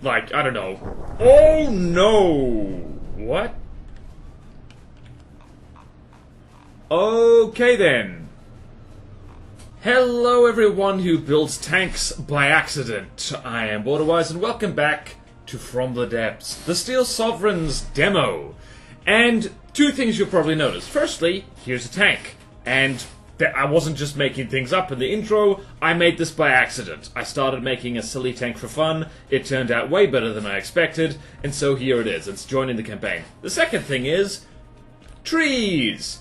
Like, I don't know. Oh no! What? Okay then. Hello everyone who builds tanks by accident. I am BorderWise and welcome back to From the Depths, the Steel Sovereign's demo. And two things you'll probably notice. Firstly, here's a tank. And I wasn't just making things up in the intro, I made this by accident. I started making a silly tank for fun, it turned out way better than I expected, and so here it is, it's joining the campaign. The second thing is trees!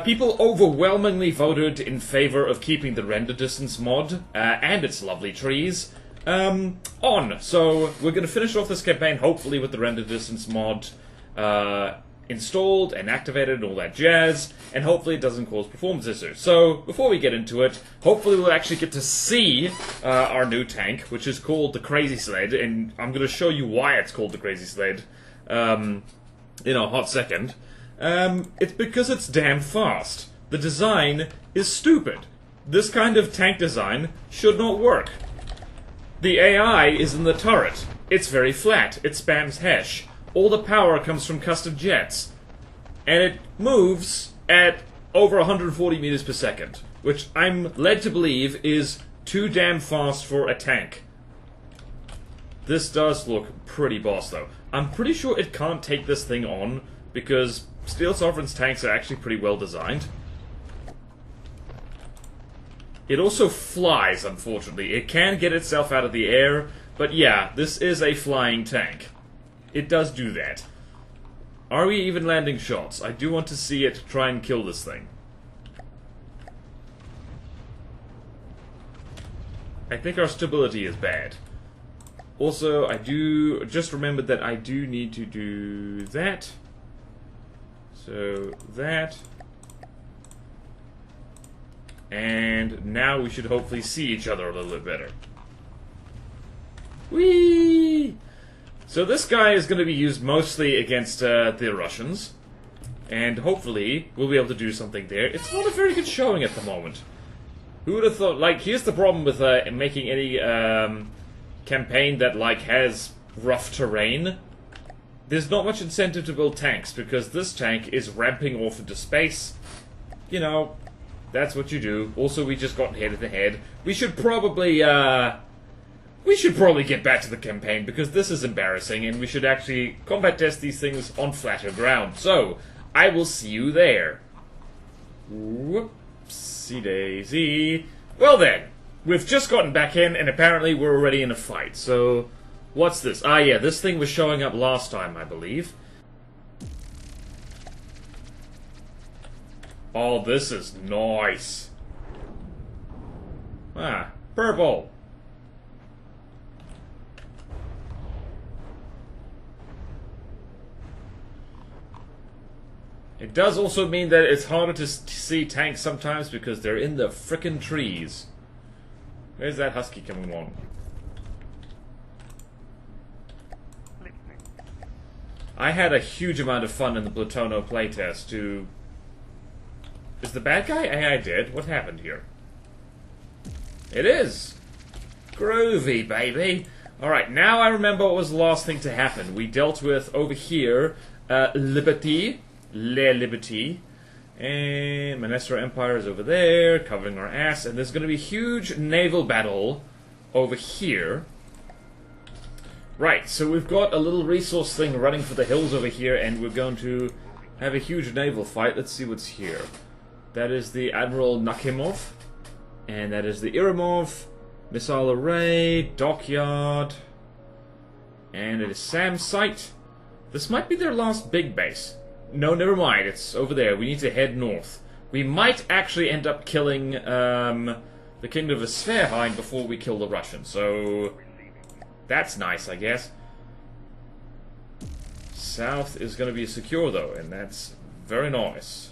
People overwhelmingly voted in favor of keeping the render distance mod, and its lovely trees, on. So we're going to finish off this campaign, hopefully with the render distance mod installed and activated and all that jazz, and hopefully it doesn't cause performance issues. So, before we get into it, hopefully we'll actually get to see our new tank, which is called the Crazy Sled, and I'm going to show you why it's called the Crazy Sled in a hot second. It's because it's damn fast. The design is stupid. This kind of tank design should not work. The AI is in the turret. It's very flat. It spams hash. All the power comes from custom jets. And it moves at over 140 meters per second, which I'm led to believe is too damn fast for a tank. This does look pretty boss, though. I'm pretty sure it can't take this thing on, because Steel Sovereign's tanks are actually pretty well designed. It also flies, unfortunately. It can get itself out of the air, but yeah, this is a flying tank. It does do that. Are we even landing shots? I do want to see it try and kill this thing. I think our stability is bad. Also, I do just remembered that I do need to do that. So, that. And now we should hopefully see each other a little bit better. Whee! So this guy is going to be used mostly against the Russians, and hopefully we'll be able to do something there. It's not a very good showing at the moment. Who would have thought? Like, here's the problem with making any campaign that like has rough terrain. There's not much incentive to build tanks because this tank is ramping off into space. You know, that's what you do. Also, we just got head to head. We should probably get back to the campaign, because this is embarrassing, and we should actually combat test these things on flatter ground. So, I will see you there. Whoopsie daisy. Well then, we've just gotten back in, and apparently we're already in a fight. So, what's this? Ah yeah, this thing was showing up last time, I believe. Oh, this is nice. Ah, purple. It does also mean that it's harder to see tanks sometimes because they're in the frickin' trees. Where's that husky coming on? I had a huge amount of fun in the Platono playtest to... Is the bad guy AI dead? What happened here? It is! Groovy, baby! Alright, now I remember what was the last thing to happen. We dealt with, over here, Liberty. Le Liberty. And Manestra Empire is over there, covering our ass. And there's going to be a huge naval battle over here. Right, so we've got a little resource thing running for the hills over here, and we're going to have a huge naval fight. Let's see what's here. That is the Admiral Nakhimov. And that is the Iramov. Missile array, dockyard. And it is Sam's site. This might be their last big base. No, never mind. It's over there. We need to head north. We might actually end up killing the Kingdom of Sverheim before we kill the Russians. So that's nice, I guess. South is going to be secure, though, and that's very nice.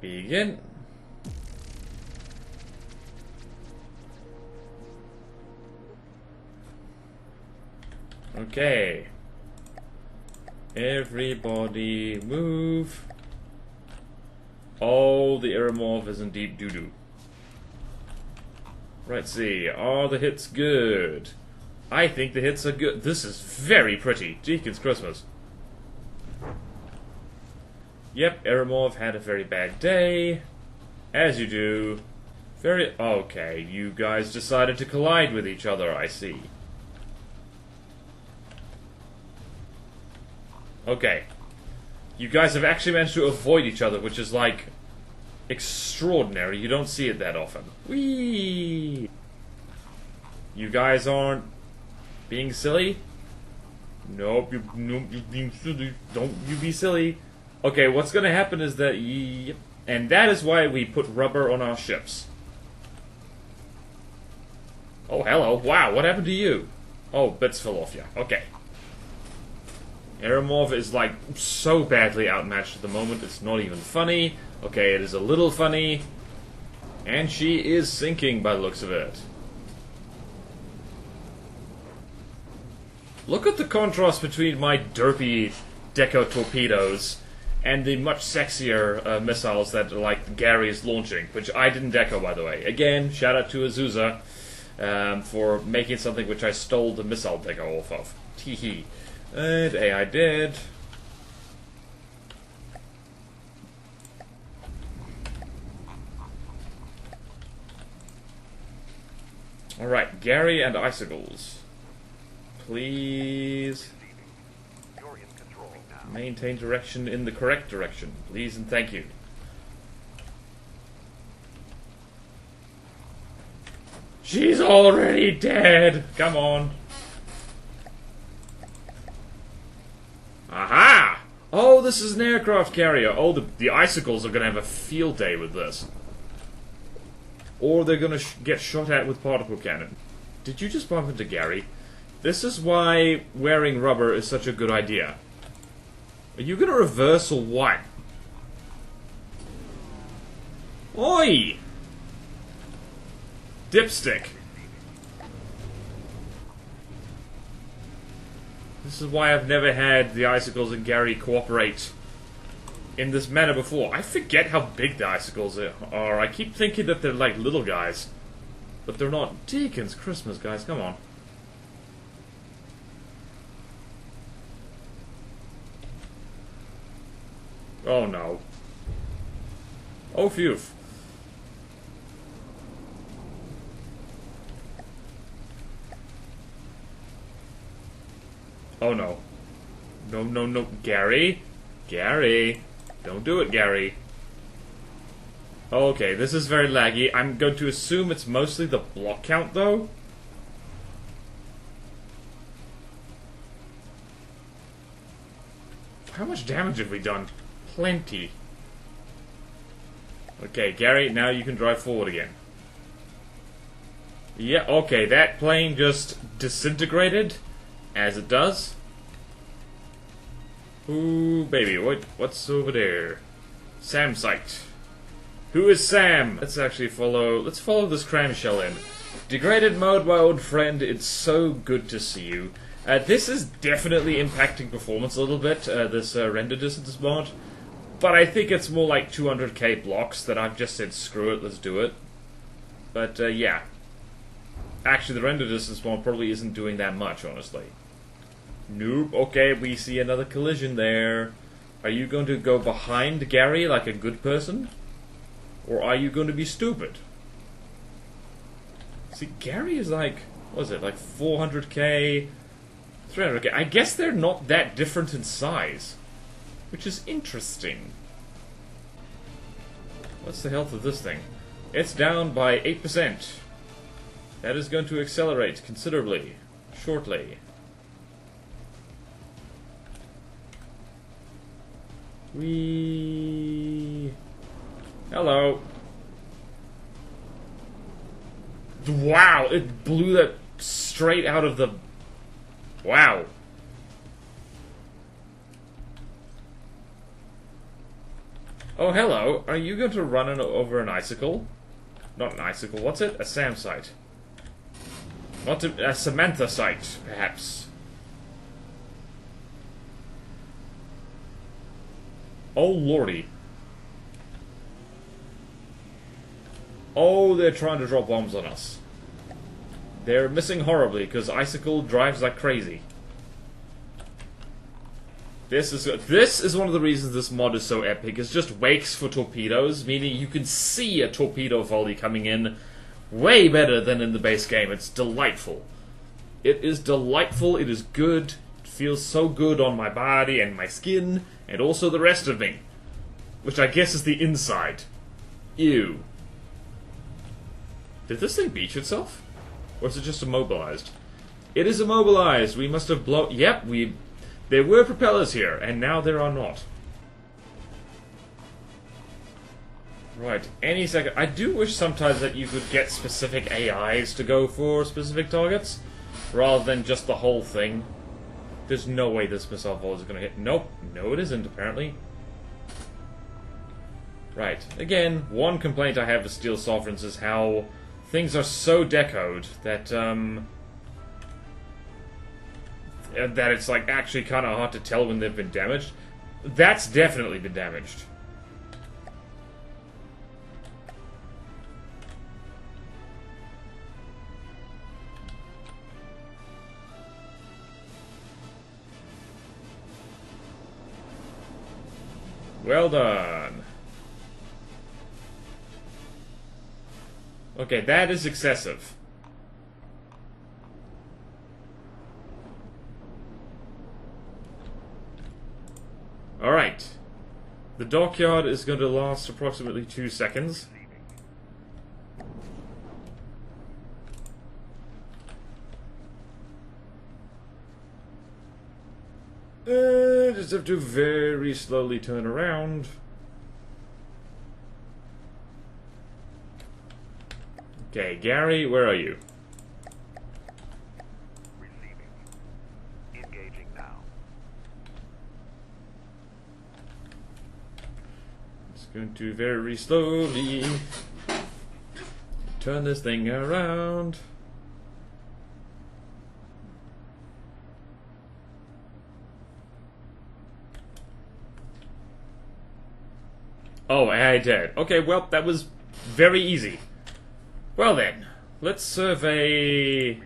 Begin. Okay. Everybody move. Oh, the Iramov is indeed doo-doo. Right, see. Are the hits good? I think the hits are good. This is very pretty. Deacon's Christmas. Yep, Eramov had a very bad day. As you do. Okay, you guys decided to collide with each other, I see. Okay. You guys have actually managed to avoid each other, which is, like, extraordinary. You don't see it that often. Whee! You guys aren't being silly? Nope, you're being silly. Don't you be silly. Okay, what's gonna happen is that... Yep. And that is why we put rubber on our ships. Oh, hello. Wow, what happened to you? Oh, bits fell off you. Okay. Aramov is, like, so badly outmatched at the moment, it's not even funny. Okay, it is a little funny. And she is sinking by the looks of it. Look at the contrast between my derpy deco torpedoes and the much sexier missiles that, like, Gary is launching, which I didn't deco, by the way. Again, shout out to Azusa for making something which I stole the missile deco off of. Teehee. And AI did. Alright, Gary and Icicles. Please maintain direction in the correct direction. Please and thank you. She's already dead! Come on. Aha! Oh, this is an aircraft carrier. Oh, the Icicles are gonna have a field day with this. Or they're gonna get shot at with particle cannon. Did you just bump into Gary? This is why wearing rubber is such a good idea. Are you gonna reverse or what? Oi! Dipstick. This is why I've never had the Icicles and Gary cooperate in this manner before. I forget how big the Icicles are. I keep thinking that they're like little guys. But they're not. Deacon's Christmas, guys, come on. Oh no. Oh phew. Oh no. No, no, no. Gary? Gary. Don't do it, Gary. Okay, this is very laggy. I'm going to assume it's mostly the block count, though. How much damage have we done? Plenty. Okay, Gary, now you can drive forward again. Yeah, okay, that plane just disintegrated, as it does. Ooh, baby, what's over there? Sam site. Who is Sam? Let's follow this cramshell in. Degraded mode, my old friend, it's so good to see you. This is definitely impacting performance a little bit, this render distance mod. But I think it's more like 200k blocks that I've just said, screw it, let's do it. But, yeah. Actually, the render distance mod probably isn't doing that much, honestly. Nope, okay, we see another collision there. Are you going to go behind Gary like a good person? Or are you going to be stupid? See, Gary is like, what is it, like 400k, 300k. I guess they're not that different in size. Which is interesting. What's the health of this thing? It's down by 8%. That is going to accelerate considerably shortly. Whee! Hello. Wow, it blew that straight out of the... Wow. Oh, hello. Are you going to run over an icicle? Not an icicle. What's it? A SAM site. Not a Samantha site, perhaps. Oh, lordy. Oh, they're trying to drop bombs on us. They're missing horribly, because Icicle drives like crazy. This is one of the reasons this mod is so epic. It's just wakes for torpedoes, meaning you can see a torpedo volley coming in way better than in the base game. It's delightful. It is delightful, it is good, it feels so good on my body and my skin, and also the rest of me. Which I guess is the inside. Ew. Did this thing beach itself? Or is it just immobilized? It is immobilized! We must have blown... Yep, there were propellers here, and now there are not. Right, any second. I do wish sometimes that you could get specific AIs to go for specific targets, rather than just the whole thing. There's no way this missile volley is going to hit. Nope, no it isn't, apparently. Right, again, one complaint I have with Steel Sovereigns is how things are so decoed that, that it's like actually kind of hard to tell when they've been damaged. That's definitely been damaged. Well done. Okay, that is excessive. Alright. The dockyard is going to last approximately 2 seconds. Just have to very slowly turn around. Okay, Gary, where are you? Receiving. Engaging now. Just going to very slowly turn this thing around. Oh, I did. Okay, well, that was very easy. Well then, let's survey...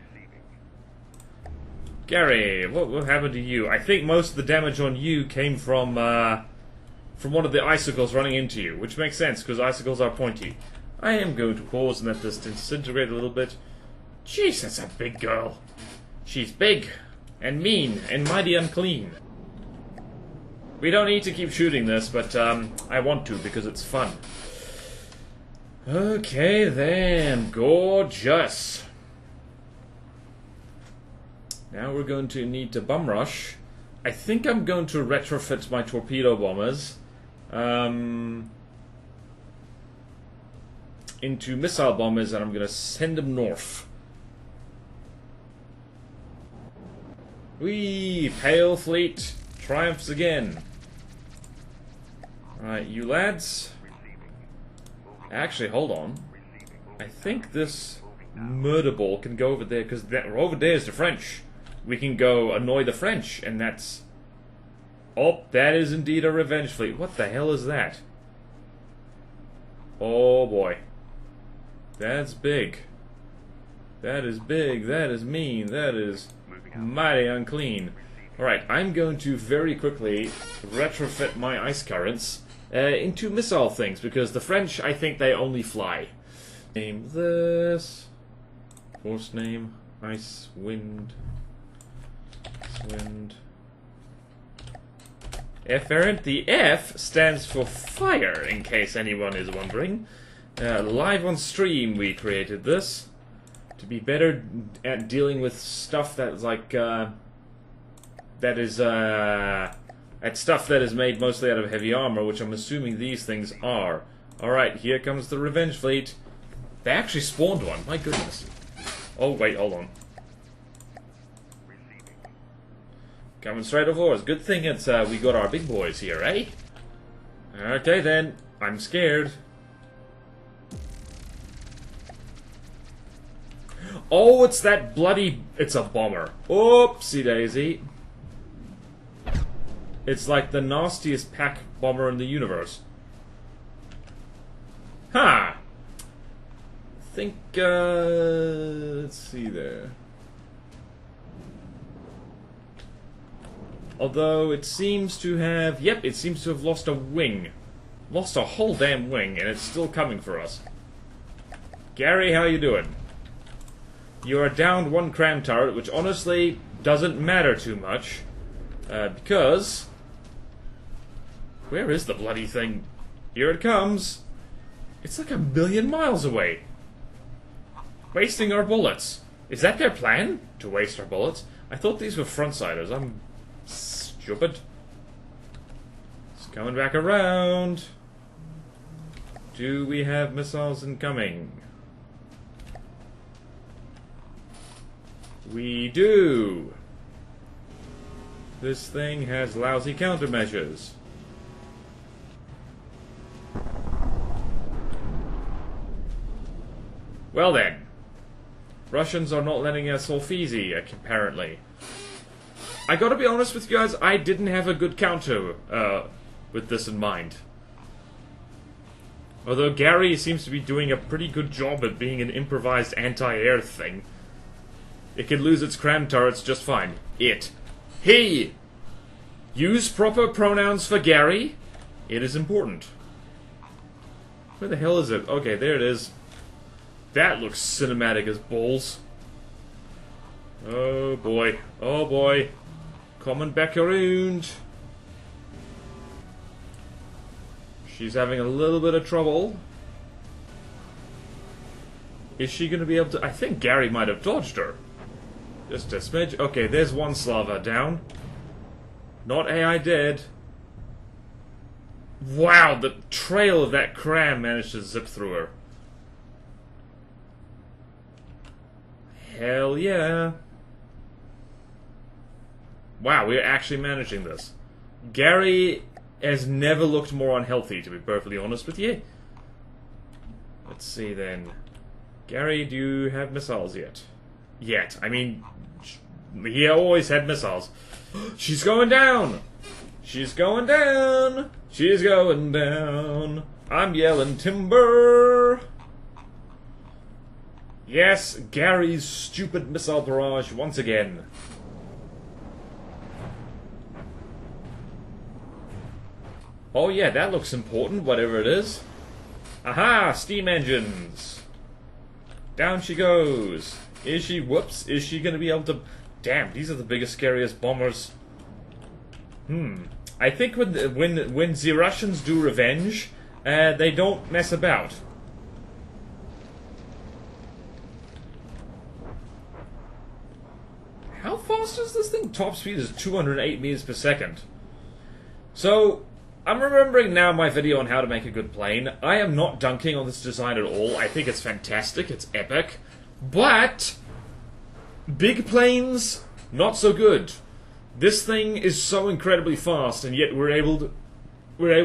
Gary, what happened to you? I think most of the damage on you came from one of the icicles running into you, which makes sense, because icicles are pointy. I am going to pause and let this disintegrate a little bit. Jeez, that's a big girl. She's big, and mean, and mighty unclean. We don't need to keep shooting this, but I want to because it's fun. Okay then, gorgeous. Now we're going to need to bum rush. I think I'm going to retrofit my torpedo bombers into missile bombers, and I'm going to send them north. Whee! Pale Fleet triumphs again. Alright, you lads. Actually, hold on. I think this murder ball can go over there, because over there is the French. We can go annoy the French, and that's... Oh, that is indeed a revenge fleet. What the hell is that? Oh boy. That's big. That is big, that is mean, that is mighty unclean. Alright, I'm going to very quickly retrofit my ice currents into missile things, because the French, I think they only fly. Name this. Force name. Ice Wind. Ice Wind. Efferent. The F stands for fire, in case anyone is wondering. Live on stream we created this. To be better at dealing with stuff that's like, at stuff that is made mostly out of heavy armor, which I'm assuming these things are. Alright, here comes the Revenge Fleet. They actually spawned one, my goodness. Oh, wait, hold on. Coming straight over us. Good thing it's, we got our big boys here, eh? Okay then, I'm scared. Oh, it's that bloody... It's a bomber. Oopsie daisy. It's like the nastiest pack bomber in the universe. Ha! think, let's see there. Although it seems to have, yep, it seems to have lost a wing. Lost a whole damn wing, and it's still coming for us. Gary, how you doing? You are down one cram turret, which honestly doesn't matter too much. Because... where is the bloody thing? Here it comes. It's like 1,000,000 miles away. Wasting our bullets. Is that their plan? To waste our bullets? I thought these were front-siders. I'm stupid. It's coming back around. Do we have missiles incoming? We do. This thing has lousy countermeasures. Well then. Russians are not letting us off easy, apparently. I gotta be honest with you guys, I didn't have a good counter with this in mind. Although Gary seems to be doing a pretty good job at being an improvised anti-air thing. It can lose its cram turrets just fine. He! Use proper pronouns for Gary. It is important. Where the hell is it? Okay, there it is. That looks cinematic as balls. Oh boy. Oh boy. Coming back around. She's having a little bit of trouble. Is she going to be able to... I think Gary might have dodged her. Just a smidge. Okay, there's one Slava down. Not AI dead. Wow, the trail of that cram managed to zip through her. Hell yeah. Wow, we're actually managing this. Gary has never looked more unhealthy, to be perfectly honest with you. Let's see then. Gary, do you have missiles yet? I mean, he always had missiles. She's going down! She's going down! She's going down! I'm yelling timber! Yes, Gary's stupid missile barrage once again. Oh yeah, that looks important, whatever it is. Aha! Steam engines! Down she goes! Is she, whoops, is she gonna be able to... Damn, these are the biggest, scariest bombers. I think when the Russians do revenge, they don't mess about. How fast is this thing? Top speed is 208 meters per second. So, I'm remembering now my video on how to make a good plane. I am not dunking on this design at all. I think it's fantastic, it's epic. But, big planes, not so good. This thing is so incredibly fast, and yet we're able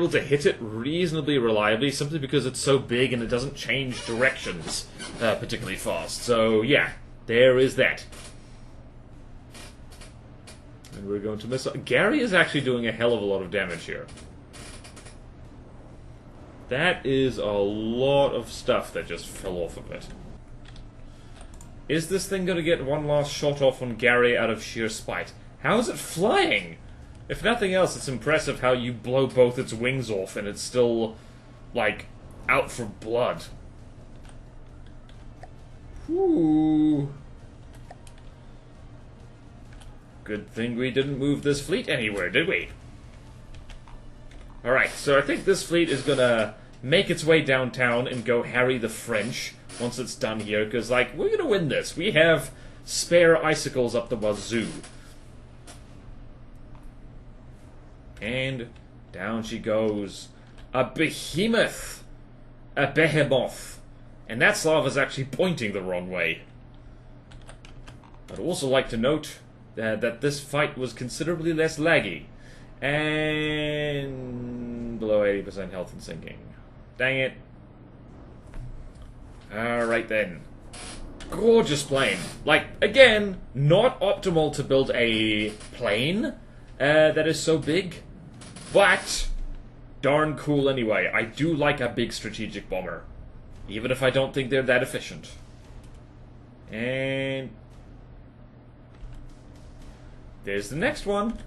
to hit it reasonably reliably, simply because it's so big and it doesn't change directions particularly fast. So, yeah, there is that. And we're going to miss... Gary is actually doing a hell of a lot of damage here. That is a lot of stuff that just fell off of it. Is this thing going to get one last shot off on Gary out of sheer spite? How is it flying? If nothing else, it's impressive how you blow both its wings off and it's still, like, out for blood. Whew. Good thing we didn't move this fleet anywhere, did we? Alright, so I think this fleet is gonna make its way downtown and go harry the French once it's done here, because, like, we're gonna win this. We have spare icicles up the wazoo. And down she goes. A behemoth! A behemoth! And that Slav is actually pointing the wrong way. I'd also like to note that this fight was considerably less laggy. And below 80% health and sinking. Dang it. Alright then. Gorgeous plane. Like, again, not optimal to build a plane that is so big, but darn cool anyway. I do like a big strategic bomber. Even if I don't think they're that efficient. And... there's the next one.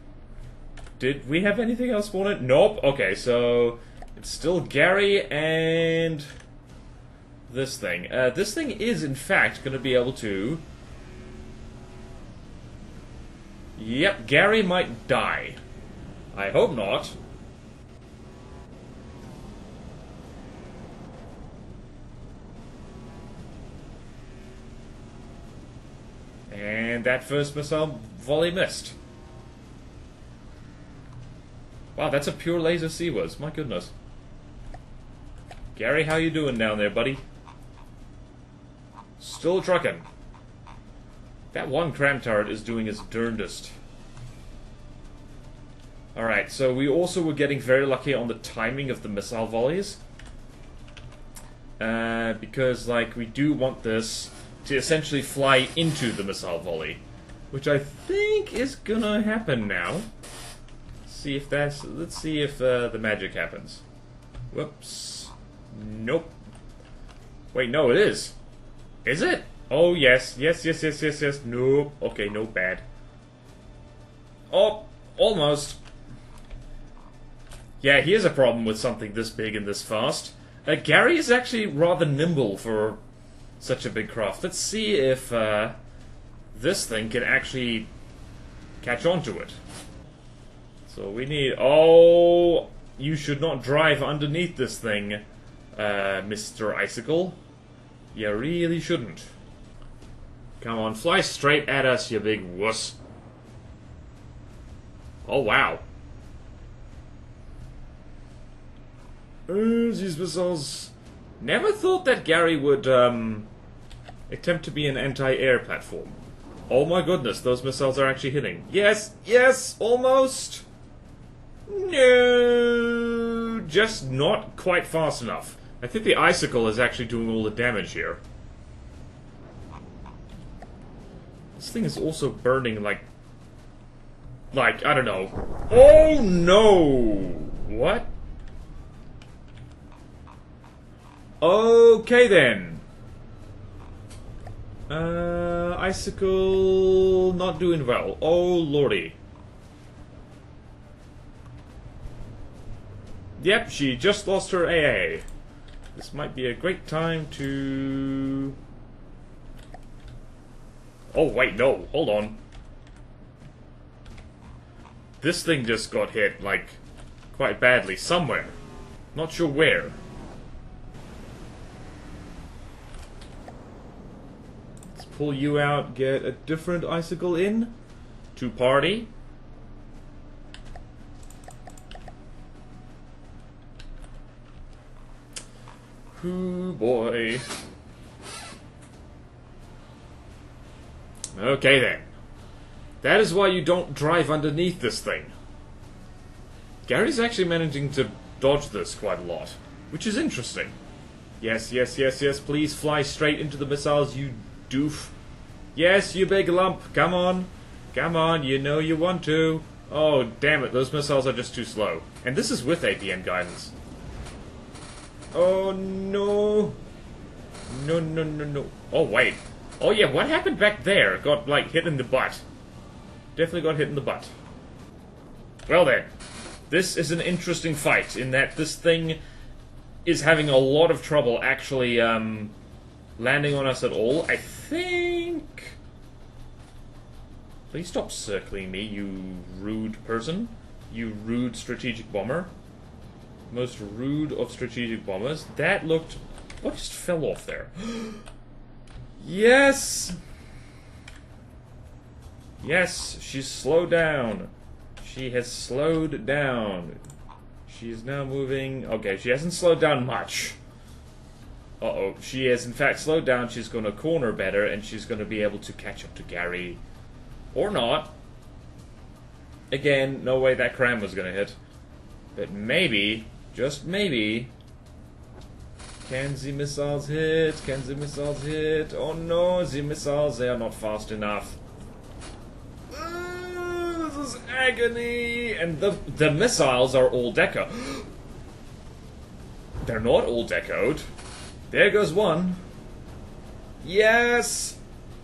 Did we have anything else spawned? Nope. Okay, so... it's still Gary and... this thing. This thing is, in fact, going to be able to... yep, Gary might die. I hope not. And that first missile volley missed. Wow, that's a pure laser Seaworth. My goodness. Gary, how you doing down there, buddy? Still trucking. That one cram turret is doing its darndest. Alright, so we also were getting very lucky on the timing of the missile volleys. Because, like, we do want this to essentially fly into the missile volley. Which I think is gonna happen now. Let's see if the magic happens. Whoops. Nope. Wait, no, it is. Is it? Oh, yes. Yes. Nope. Okay, no bad. Oh, almost. Yeah, here's a problem with something this big and this fast. Gary is actually rather nimble for such a big craft. Let's see if this thing can actually catch on to it. So we need... oh, you should not drive underneath this thing, Mr. Icicle. You really shouldn't. Come on, fly straight at us, you big wuss. Oh, wow. These missiles... never thought that Gary would, attempt to be an anti-air platform. Oh my goodness, those missiles are actually hitting. Yes, yes, almost. No, just not quite fast enough. I think the Icicle is actually doing all the damage here. This thing is also burning like, I don't know. Oh no! What? Okay then. Icicle not doing well. Oh lordy. Yep, she just lost her AA. This might be a great time to... oh wait, no, hold on. This thing just got hit, like, quite badly somewhere. Not sure where. Let's pull you out, get a different Icicle in to party. Ooh, boy. Okay then. That is why you don't drive underneath this thing. Gary's actually managing to dodge this quite a lot, which is interesting. Yes, yes, yes, yes, please fly straight into the missiles, you doof. Yes, you big lump, come on. Come on, you know you want to. Oh, damn it, those missiles are just too slow. And this is with APM guidance. Oh no. No, no, no, no. Oh wait. Oh yeah, what happened back there? Got like hit in the butt. Definitely got hit in the butt. Well then. This is an interesting fight in that this thing is having a lot of trouble actually landing on us at all. I think... please stop circling me, you rude person. You rude strategic bomber. Most rude of strategic bombers. That looked... what just fell off there? Yes! Yes, she's slowed down. She has slowed down. She's now moving... okay, she hasn't slowed down much. Uh-oh, she has in fact slowed down. She's going to corner better, and she's going to be able to catch up to Gary. Or not. Again, no way that cram was going to hit. But maybe... just maybe. Can the missiles hit? Can the missiles hit? Oh no, the missiles, they are not fast enough. This is agony! And the missiles are all deco. They're not all decoed. There goes one. Yes!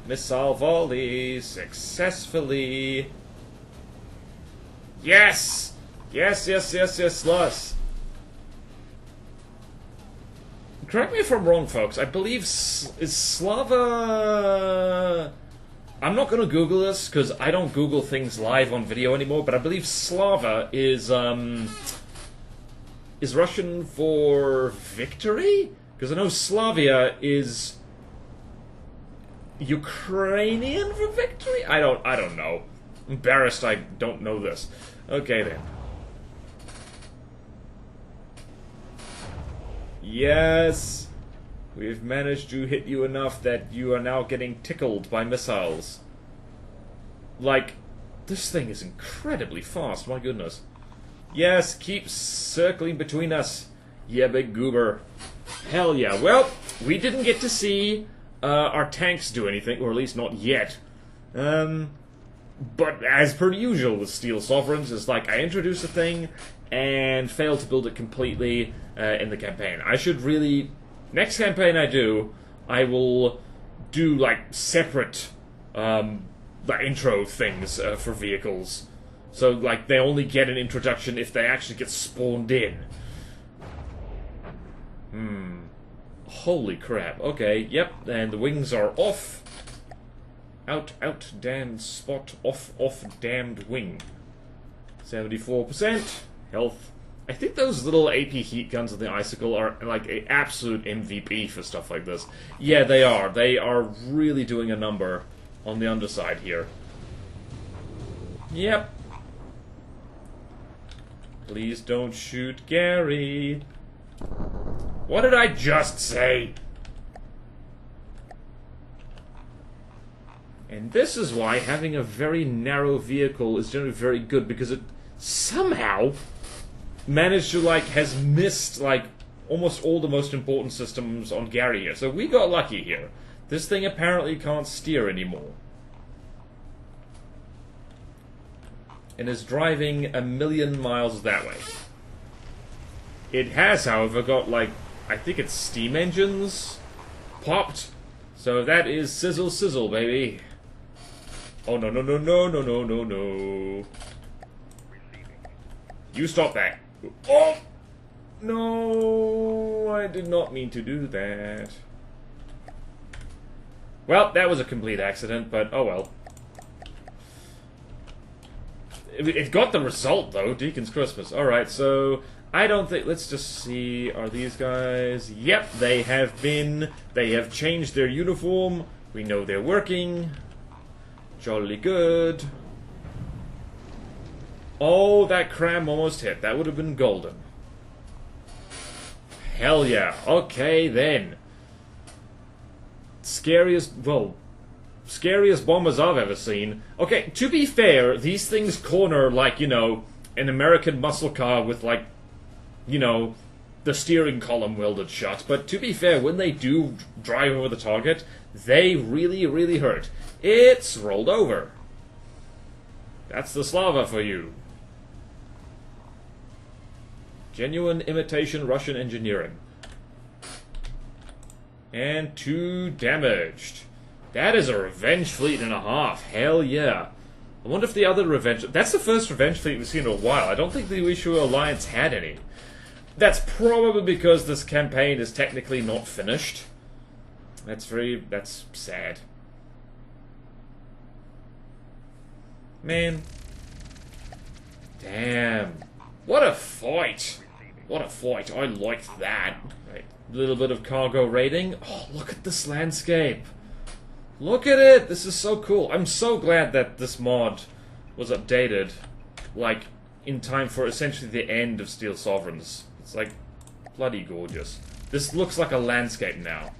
Missile volley successfully. Yes! Yes, yes, yes, yes, Lus. Correct me if I'm wrong, folks. I believe is Slava. I'm not going to Google this because I don't Google things live on video anymore. But I believe Slava is Russian for victory, because I know Slavia is Ukrainian for victory. I don't know. Embarrassed. I don't know this. Okay then. Yes! We've managed to hit you enough that you are now getting tickled by missiles. Like, this thing is incredibly fast, my goodness. Yes, keep circling between us, yeah, big goober. Hell yeah. Well, we didn't get to see our tanks do anything, or at least not yet. But as per usual with Steel Sovereigns, it's like I introduce a thing and fail to build it completely in the campaign. I should really... Next campaign I do, I will do, like, separate intro things for vehicles. So, like, they only get an introduction if they actually get spawned in. Holy crap. Okay, yep, and the wings are off. Out, damned spot, off, damned wing. 74% health. I think those little AP heat guns of the Icicle are like an absolute MVP for stuff like this. Yeah, they are. They are really doing a number on the underside here. Yep. Please don't shoot Gary. What did I just say? And this is why having a very narrow vehicle is generally very good, because it somehow managed to, like, has missed, like, almost all the most important systems on Gary here. So we got lucky here. This thing apparently can't steer anymore. And is driving 1,000,000 miles that way. It has, however, got, like, I think it's steam engines popped. So that is sizzle, sizzle, baby. Oh, no, no, no, no, no, no, no, no. You stop that. Oh! No, I did not mean to do that. Well, that was a complete accident, but oh well. It got the result, though. Deacon's Christmas. Alright, so I don't think... Let's just see. Are these guys... Yep, they have been... They have changed their uniform. We know they're working. Jolly good. Oh, that cram almost hit. That would have been golden. Hell yeah. Okay, then. Scariest bombers I've ever seen. Okay, to be fair, these things corner like, you know, an American muscle car with, like, you know, the steering column welded shut. But to be fair, when they do drive over the target, they really, really hurt. It's rolled over. That's the Slava for you. Genuine imitation Russian engineering. And 2 damaged. That is a revenge fleet and a half. Hell yeah. I wonder if the other revenge... That's the first revenge fleet we've seen in a while. I don't think the Uishu Alliance had any. That's probably because this campaign is technically not finished. That's sad. Man. Damn. What a fight. What a fight. I liked that. Right. A little bit of cargo raiding. Oh, look at this landscape. Look at it. This is so cool. I'm so glad that this mod was updated, like, in time for essentially the end of Steel Sovereigns. It's, like, bloody gorgeous. This looks like a landscape now.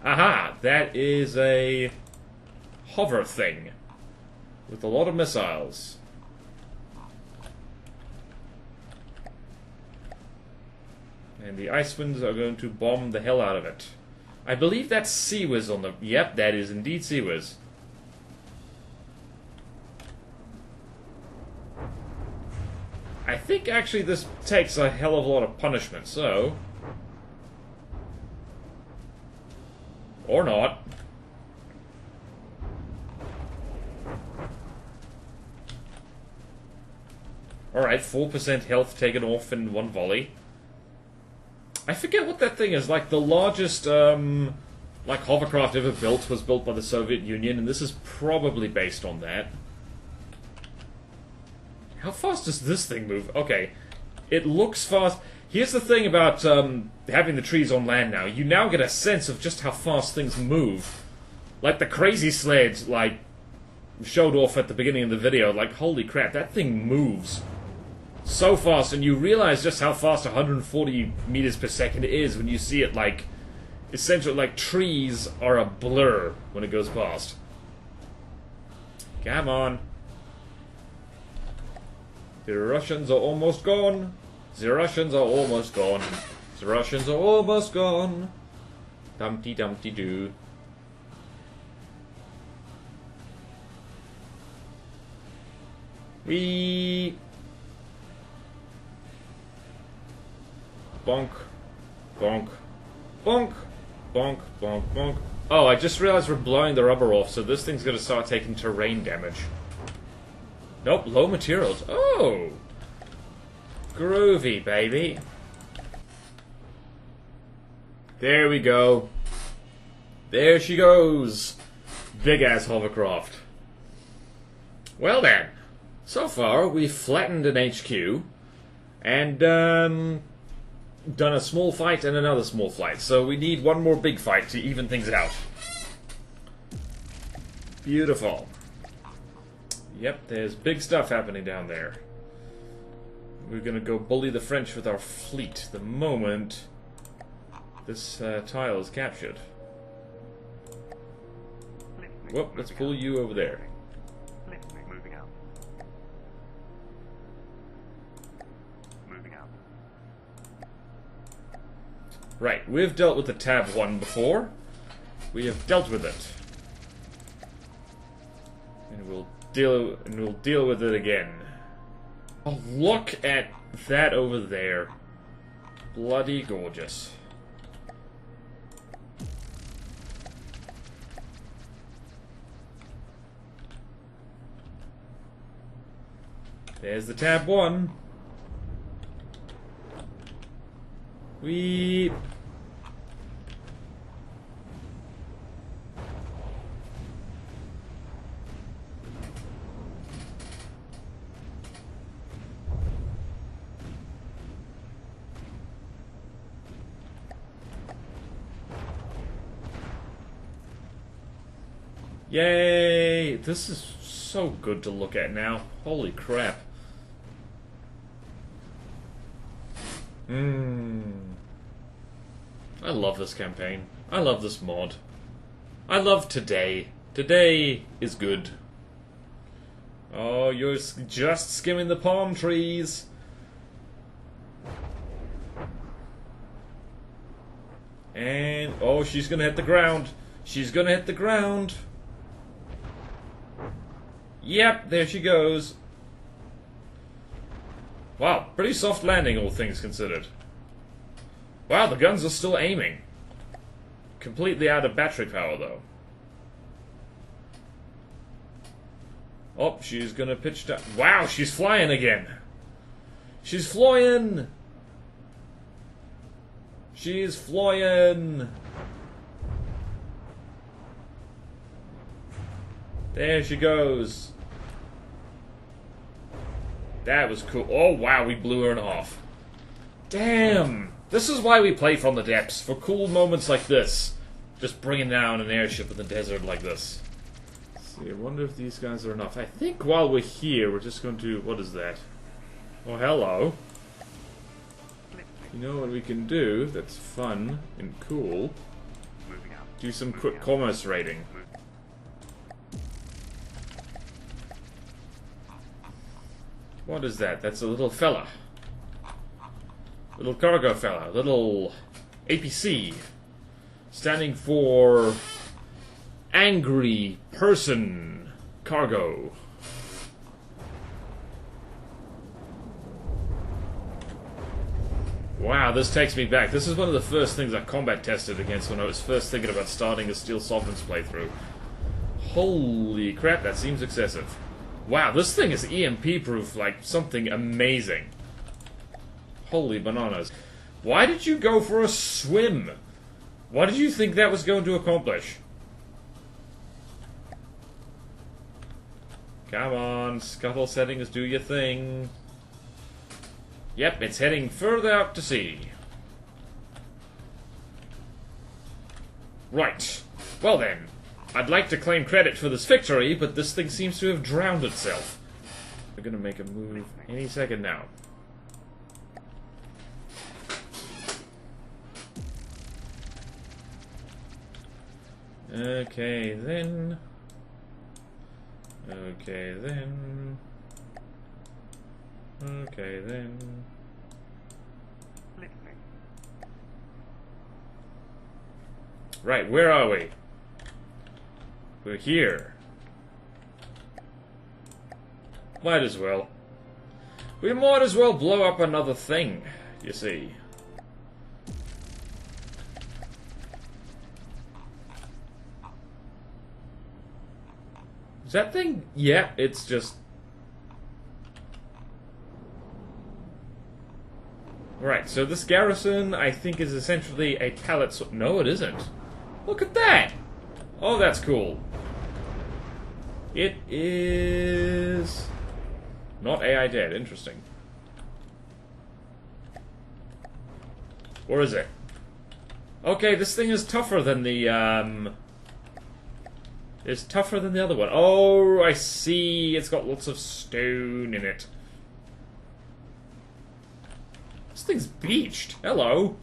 Aha! That is a hover thing with a lot of missiles. And the Icewinds are going to bomb the hell out of it. I believe that's Seawiz on the... Yep, that is indeed Seawiz. I think actually this takes a hell of a lot of punishment, so... Or not. Alright, 4% health taken off in one volley. I forget what that thing is, like the largest, like hovercraft ever built was built by the Soviet Union, and this is probably based on that. How fast does this thing move? Okay, it looks fast. Here's the thing about having the trees on land now. You now get a sense of just how fast things move. Like the crazy sled, like, showed off at the beginning of the video. Like, holy crap, that thing moves so fast, and you realize just how fast 140 meters per second is when you see it, like, essentially, like, trees are a blur when it goes past. Come on. The Russians are almost gone. The Russians are almost gone. The Russians are almost gone. Dumpty Dumpty Doo. Wee. Bonk. Bonk. Bonk. Bonk. Bonk. Bonk. Oh, I just realized we're blowing the rubber off, so this thing's gonna start taking terrain damage. Nope, low materials. Oh! Groovy, baby. There we go. There she goes. Big-ass hovercraft. Well then. So far, we've flattened an HQ. And, done a small fight and another small fight. So we need one more big fight to even things out. Beautiful. Yep, there's big stuff happening down there. We're gonna go bully the French with our fleet the moment this tile is captured. Whoop, let's pull you over there. Moving out. Moving out. Right, we've dealt with the Tab 1 before. We have dealt with it. And we'll deal with it again. Oh, look at that over there. Bloody gorgeous. There's the Tab 1. Weep. Yay! This is so good to look at now. Holy crap. I love this campaign. I love this mod. I love today. Today is good. Oh, you're just skimming the palm trees. And, oh, she's gonna hit the ground. She's gonna hit the ground. Yep, there she goes. Wow, pretty soft landing, all things considered. Wow, the guns are still aiming. Completely out of battery power, though. Oh, she's gonna pitch down. Wow, she's flying again. She's flying. She's flying. There she goes. That was cool. Oh, wow, we blew her in half. Damn. This is why we play From the Depths, for cool moments like this. Just bringing down an airship in the desert like this. Let's see, I wonder if these guys are enough. I think while we're here, we're just going to... What is that? Oh, hello. You know what we can do that's fun and cool? Do some quick commerce raiding. What is that? That's a little fella. Little cargo fella. Little APC. Standing for Angry Person Cargo. Wow, this takes me back. This is one of the first things I combat tested against when I was first thinking about starting a Steel Sovereign's playthrough. Holy crap, that seems excessive. Wow, this thing is EMP-proof like something amazing. Holy bananas. Why did you go for a swim? What did you think that was going to accomplish? Come on, scuttle settings, do your thing. Yep, it's heading further out to sea. Right. Well then, I'd like to claim credit for this victory, but this thing seems to have drowned itself. We're gonna make a move any second now. Okay, then. Okay, then. Okay, then. Listening. Right, where are we? We're here. Might as well. We might as well blow up another thing, you see. Is that thing? Yeah, it's just... Right, so this garrison, I think, is essentially a pallet... No, it isn't. Look at that! Oh, that's cool. It is... Not AI dead. Interesting. Or is it? Okay, this thing is tougher than the, It's tougher than the other one. Oh, I see. It's got lots of stone in it. This thing's beached. Hello.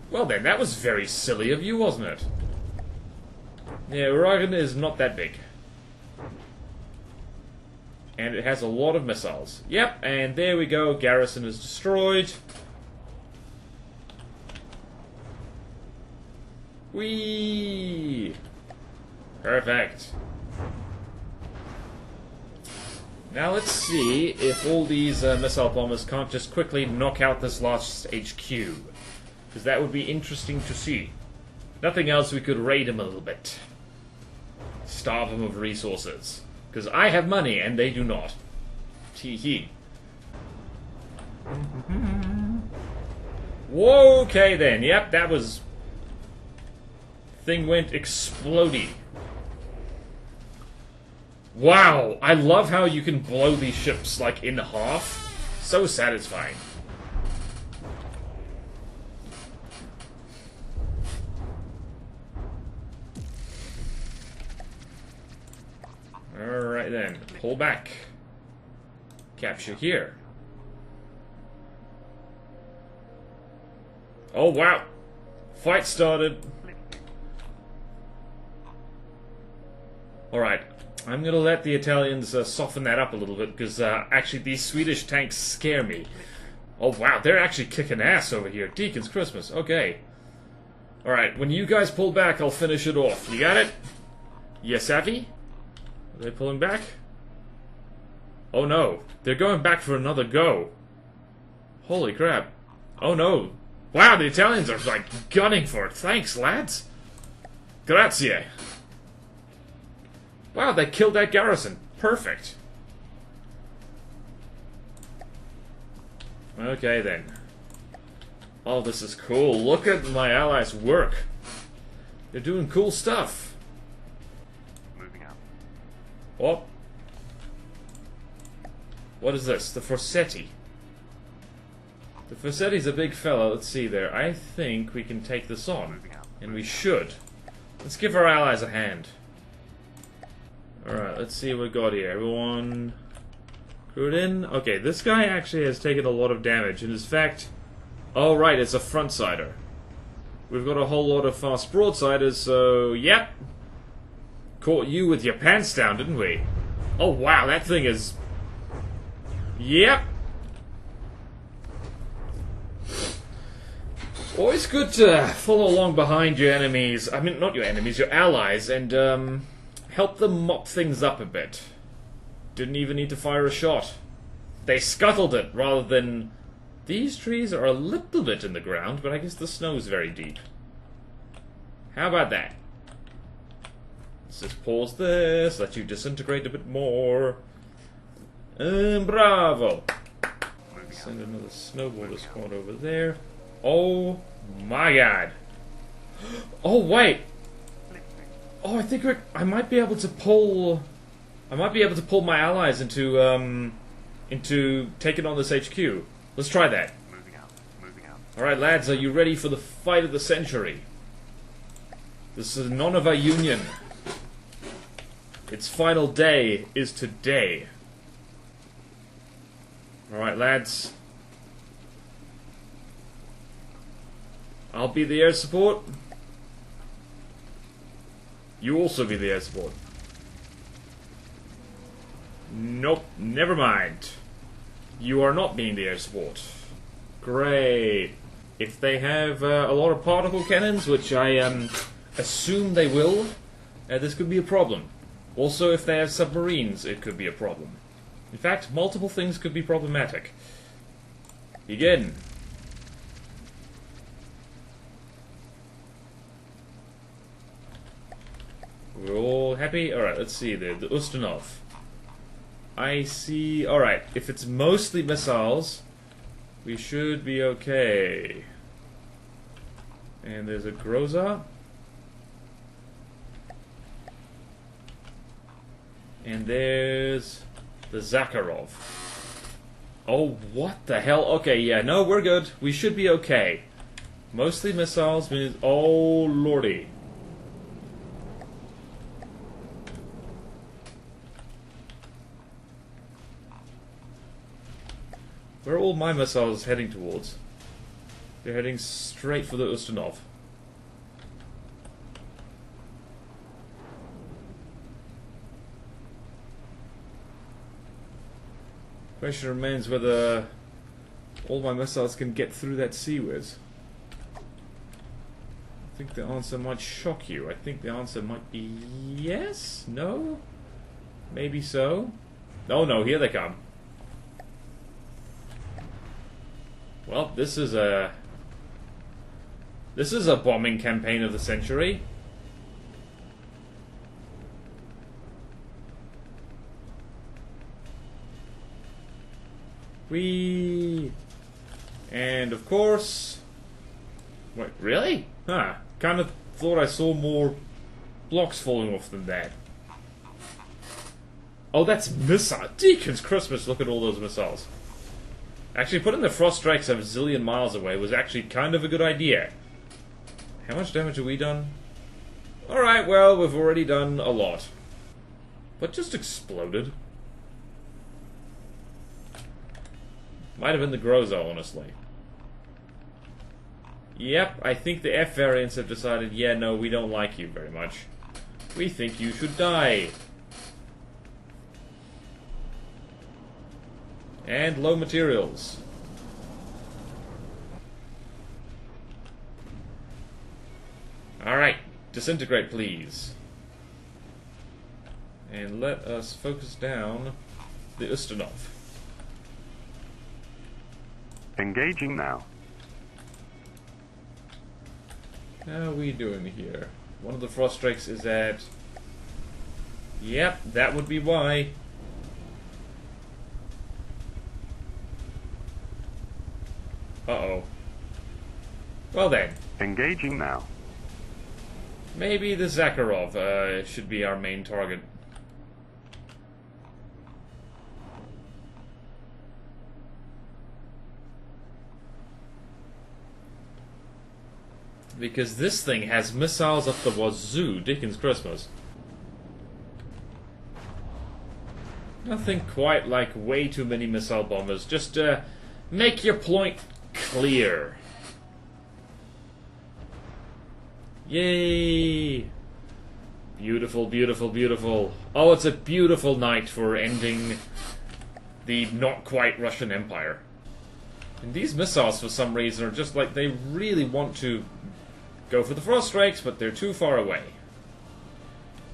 Well then, that was very silly of you, wasn't it? Yeah, Uragan is not that big. And it has a lot of missiles. Yep, and there we go. Garrison is destroyed. Whee! Perfect. Now let's see if all these missile bombers can't just quickly knock out this last HQ. Because that would be interesting to see. Nothing else, we could raid them a little bit. Starve them of resources. Because I have money and they do not. Tee-hee. Whoa, okay then. Yep, that was... Thing went explodey. Wow, I love how you can blow these ships, like, in half. So satisfying. Alright then, pull back. Capture here. Oh wow! Fight started. Alright, I'm gonna let the Italians soften that up a little bit, because actually these Swedish tanks scare me. Oh wow, they're actually kicking ass over here. Deacon's Christmas, okay. Alright, when you guys pull back, I'll finish it off. You got it? Yes, savvy? Are they pulling back? Oh no, they're going back for another go. Holy crap. Oh no. Wow, the Italians are like gunning for it. Thanks, lads. Grazie. Wow, they killed that garrison. Perfect. Okay then. Oh, this is cool. Look at my allies' work. They're doing cool stuff. Moving out. Oh. What is this? The Forsetti. The Forsetti's a big fella. Let's see there. I think we can take this on. And we should. Let's give our allies a hand. Alright, let's see what we got here. Everyone... Crewed in? Okay, this guy actually has taken a lot of damage. And in fact... Oh, right, it's a front-sider. We've got a whole lot of fast broadsiders, so... Yep. Caught you with your pants down, didn't we? Oh, wow, that thing is... Yep. Always good to follow along behind your enemies. I mean, not your enemies, your allies, and, help them mop things up a bit. Didn't even need to fire a shot. They scuttled it rather than These trees are a little bit in the ground, but I guess the snow's very deep. How about that? Let's just pause this, let you disintegrate a bit more. Bravo! Send another snowball to spawn over there. Oh my god! Oh wait! Oh, I think I might be able to pull. I might be able to pull my allies into taking on this HQ. Let's try that. Moving out. Alright, lads, are you ready for the fight of the century? This is none of our union. Its final day is today. Alright, lads. I'll be the air support. You also be the air support. Nope, never mind. You are not being the air support. Great. If they have a lot of particle cannons, which I assume they will, this could be a problem. Also, if they have submarines, it could be a problem. In fact, multiple things could be problematic. Begin. We're all happy? Alright, let's see the Ustinov. I see... Alright, if it's mostly missiles, we should be okay. And there's a Groza. And there's the Zakharov. Oh, what the hell? Okay, yeah, no, we're good. We should be okay. Mostly missiles means... Oh, lordy. Where are all my missiles heading towards? They're heading straight for the Ustinov. Question remains whether all my missiles can get through that sea whiz. I think the answer might shock you. I think the answer might be yes? No? Maybe so? Oh no, here they come. Well, this is a bombing campaign of the century. Whee! And of course... Wait, really? Huh. Kind of thought I saw more blocks falling off than that. Oh, that's missile. Deacon's Christmas, look at all those missiles. Actually, putting the frost strikes a zillion miles away was actually kind of a good idea. How much damage have we done? Alright, well, we've already done a lot. What just exploded? Might have been the Groza, honestly. Yep, I think the F variants have decided, yeah, no, we don't like you very much. We think you should die. And low materials. Alright, disintegrate please. And let us focus down the Ustinov. Engaging now. How are we doing here? One of the frost strikes is at... Yep, that would be why. Uh-oh. Well then. Engaging now. Maybe the Zakharov should be our main target. Because this thing has missiles up the wazoo, Dickens Christmas. Nothing quite like way too many missile bombers. Just make your point clear. Yay! Beautiful, beautiful, beautiful. Oh, it's a beautiful night for ending the not quite Russian Empire. And these missiles, for some reason, are just like they really want to go for the frost strikes, but they're too far away.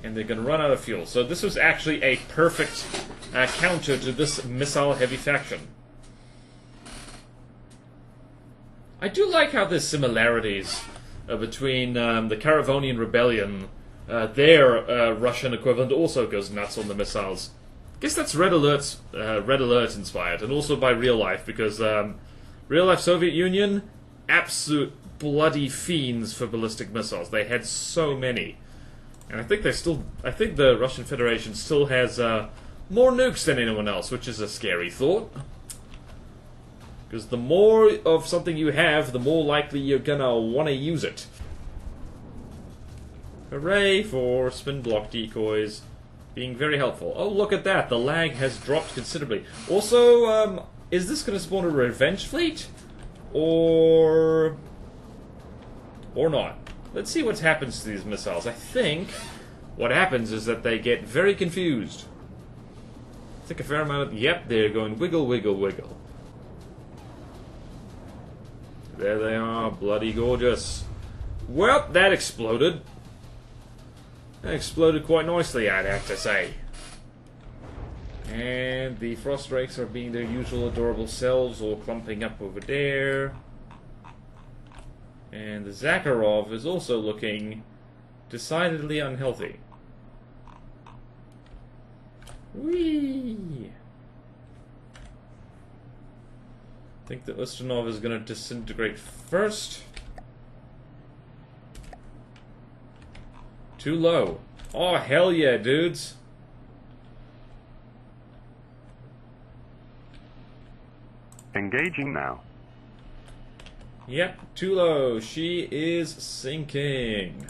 And they're going to run out of fuel. So this was actually a perfect counter to this missile-heavy faction. I do like how there's similarities between the Caravonian Rebellion. Their Russian equivalent also goes nuts on the missiles. I guess that's Red Alert inspired, and also by real life, because real life Soviet Union, absolute bloody fiends for ballistic missiles. They had so many. And I think the Russian Federation still has more nukes than anyone else, which is a scary thought. Because the more of something you have, the more likely you're gonna want to use it. Hooray for spin block decoys being very helpful. Oh, look at that. The lag has dropped considerably. Also, is this going to spawn a revenge fleet? Or not? Let's see what happens to these missiles. I think what happens is that they get very confused. I think a fair amount of... Yep, they're going wiggle, wiggle, wiggle. There they are. Bloody gorgeous. Well, that exploded. That exploded quite nicely, I'd have to say. And the frost rakes are being their usual adorable selves, all clumping up over there. And the Zakharov is also looking decidedly unhealthy. Whee! I think the Ustinov is going to disintegrate first. Too low. Oh, hell yeah, dudes. Engaging now. Yep, too low. She is sinking.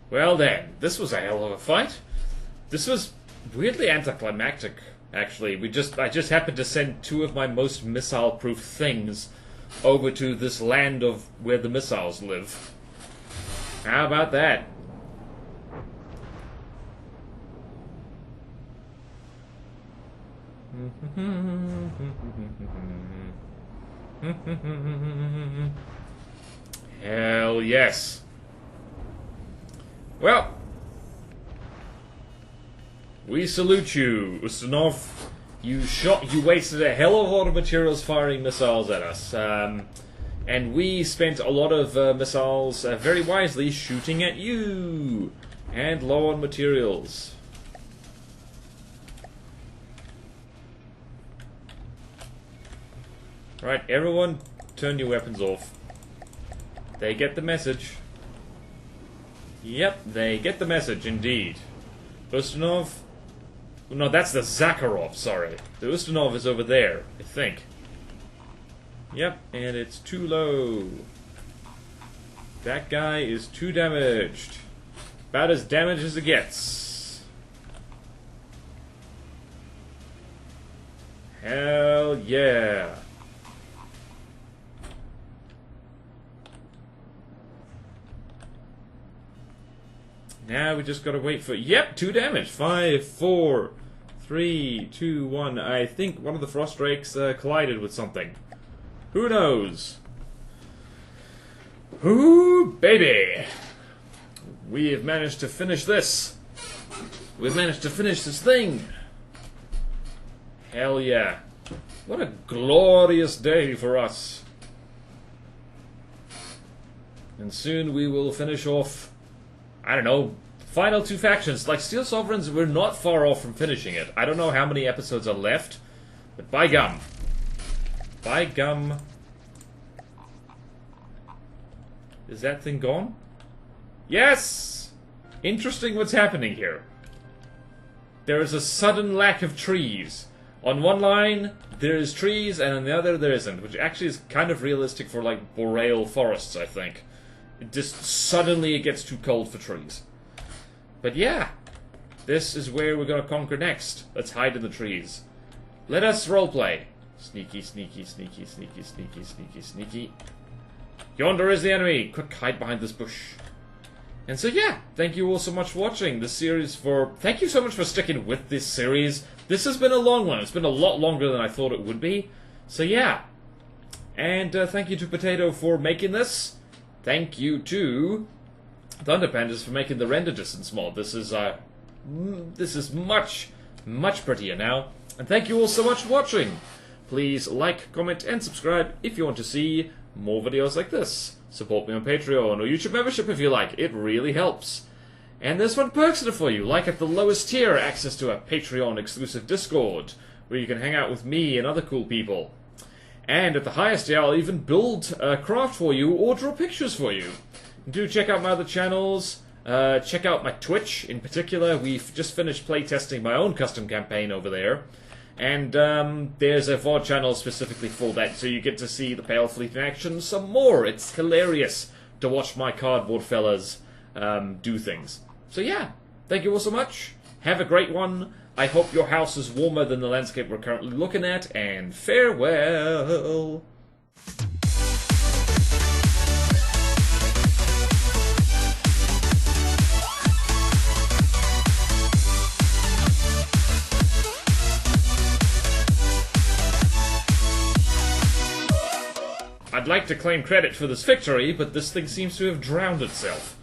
Well then, this was a hell of a fight. This was weirdly anticlimactic, actually. I just happened to send two of my most missile-proof things over to this land of where the missiles live. How about that? Hell yes. Well, we salute you, Ustinov. You wasted a hell of a lot of materials firing missiles at us. And we spent a lot of missiles very wisely shooting at you. And low on materials. Right, everyone turn your weapons off. They get the message. Yep, they get the message, indeed. Ustinov... No, that's the Zakharov, sorry. The Ustinov is over there, I think. Yep, and it's too low. That guy is too damaged. About as damaged as it gets. Hell yeah. Now we just gotta wait for... Yep, 2 damage. 5, 4, 3, 2, 1. I think one of the frost rakes collided with something. Who knows? Ooh, baby! We have managed to finish this. We've managed to finish this thing. Hell yeah. What a glorious day for us. And soon we will finish off... I don't know, final 2 factions. Like, Steel Sovereigns, we're not far off from finishing it. I don't know how many episodes are left, but by gum. By gum. Is that thing gone? Yes! Interesting what's happening here. There is a sudden lack of trees. On one line, there is trees, and on the other, there isn't. Which actually is kind of realistic for, like, boreal forests, I think. It just suddenly it gets too cold for trees. But yeah, this is where we're gonna conquer next. Let's hide in the trees. Let us roleplay. Sneaky, sneaky, sneaky, sneaky, sneaky, sneaky, sneaky. Yonder is the enemy. Quick, hide behind this bush. And so yeah, thank you all so much for watching this series. Thank you so much for sticking with this series. This has been a long one. It's been a lot longer than I thought it would be. So yeah, and thank you to Potato for making this. Thank you to Thunder Pandas for making the render distance mod. This is much, much prettier now. And thank you all so much for watching. please like, comment, and subscribe if you want to see more videos like this. Support me on Patreon or YouTube membership if you like. It really helps. And there's fun perks in it for you, like at the lowest tier, access to a Patreon-exclusive Discord, where you can hang out with me and other cool people. And at the highest tier, I'll even build a craft for you or draw pictures for you. Do check out my other channels. Check out my Twitch in particular. We've just finished playtesting my own custom campaign over there. And there's a VOD channel specifically for that, so you get to see the Pale Fleet in action some more. It's hilarious to watch my cardboard fellas do things. So yeah, thank you all so much. Have a great one. I hope your house is warmer than the landscape we're currently looking at, and farewell. I'd like to claim credit for this victory, but this thing seems to have drowned itself.